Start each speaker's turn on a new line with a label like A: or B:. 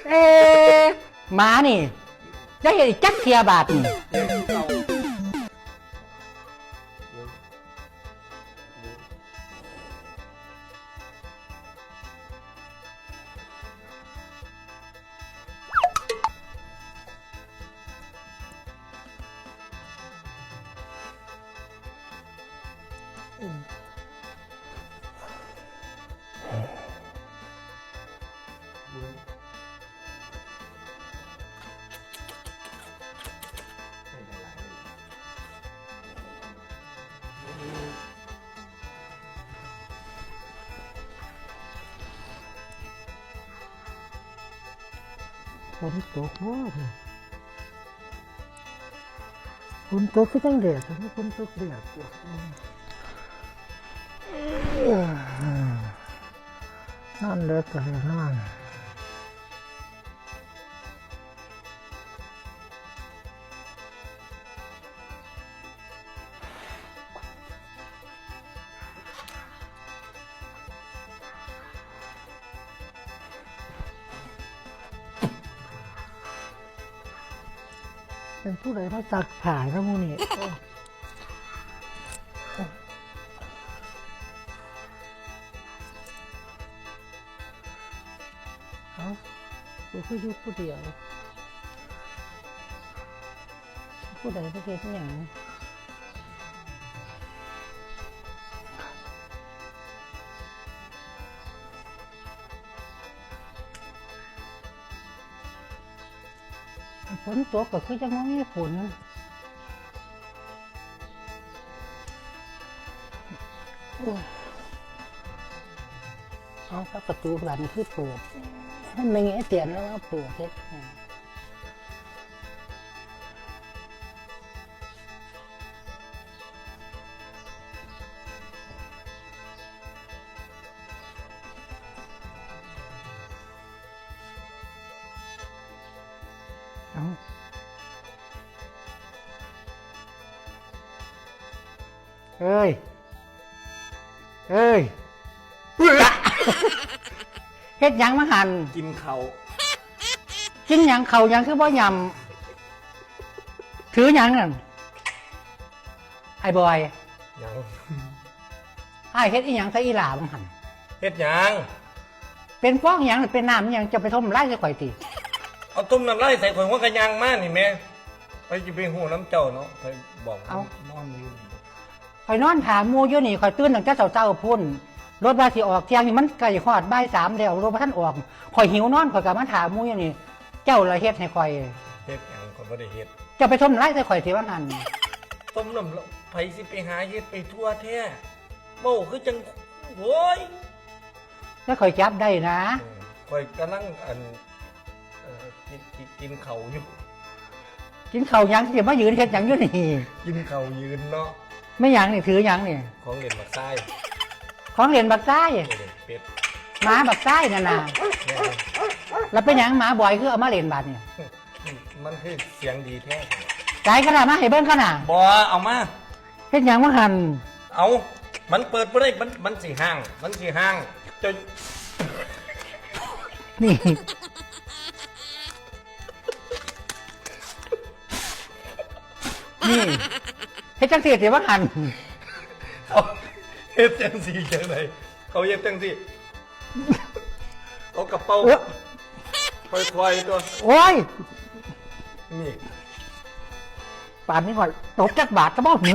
A: เอ๊ะหมานี่จะเห็นจักเทียบาทนี่ฝนตกบ่ฝนตกก็จังแดดฝนตกแดดนั่นเลิกกันนั่นเป็นผู้ใดมาตักผ่าครับมูนี่เอาผู้คืออยู่ผู้เดียวผู้ใดผู้เกี่ยวอย่างฝนตกก็คือจะมองไม่ฝนเอาประตูบ้านคือเปิดถ้าไม่งี้เตียนแล้วก็เปิดเฮ็ดเอ้ยเฮ็ดหยังมาหั่น
B: กินเขา
A: กินหยังเขาหยังคือบ่ยำถือหยังนั่นไอ้บอย
B: หยัง
A: ไอ้เฮ็ดอีหยังใส่อีหลาบังหั่น
B: เฮ็ดหยัง
A: เป็นฟองหยังหรือเป็นน้ำหยังจะไปต้มไล่ใส่ข่อยติ
B: เอาต้มน้ำไล่ใส่ข่อยหัวกระยังมานี่แม่ไปจะไปหูน้ำเจ้าเนาะไปบอก
A: เอา
B: นอนอยู่
A: ข่อยนอนถามหมู่อยู่นี่ข่อยตื่นตั้งแต่เช้าๆพุ่นรถว่าสิออกเที่ยงนี่มันใกล้ฮอดบ่าย3แล้วรถบ่ทันออกข่อยหิวนอนข่อยก็มาถามหมู่อยู่นี่เจ้าละเฮ็ดให้ข่อย
B: เฮ็ดหยังข่อยบ่ได้เฮ็ด
A: จะไปต้มไล่ใส่ข่อยสิว่าหั่น
B: ต้มน้ำไผสิไปหาเฮ็ดไปทั่วแท้เบ้าคือจังโว้ย
A: แล้วข่อยจับได้นะ
B: ข่อยกำลังกินข้าวอยู่
A: กินข้าวหยังสิมายืนเฮ็ดหยังอยู่นี่
B: กินข้าวยืนเนาะ
A: ไม่หยังนี่ถือหยังนี่
B: ของเล่นบักไส้
A: ของเล่นบักไส้
B: เป็ด
A: หมาบักไส้นั่นน่ะแล้วเป็นหยังหมาบ่อยคือเอามาเล่นบัดนี่
B: มันคือเสียงดีแท้
A: ไกขนาดมาให้เบิ่งขนาด
B: บ่เอามา
A: เฮ็ดหยังมาหั่น
B: เอามันเปิดบ่ได้มันสิห่างจน
A: นี่นี่เฮ็ดจังซี่สิว่าหั่น
B: เขาเฮ็ดจังซี่จังไดเขาเฮ็ดจังซี่เอากระเป๋าค่อยๆตัว
A: โอ้ย
B: นี่
A: ป่านนี้ก่อนตบจักบาทก็บ่หึ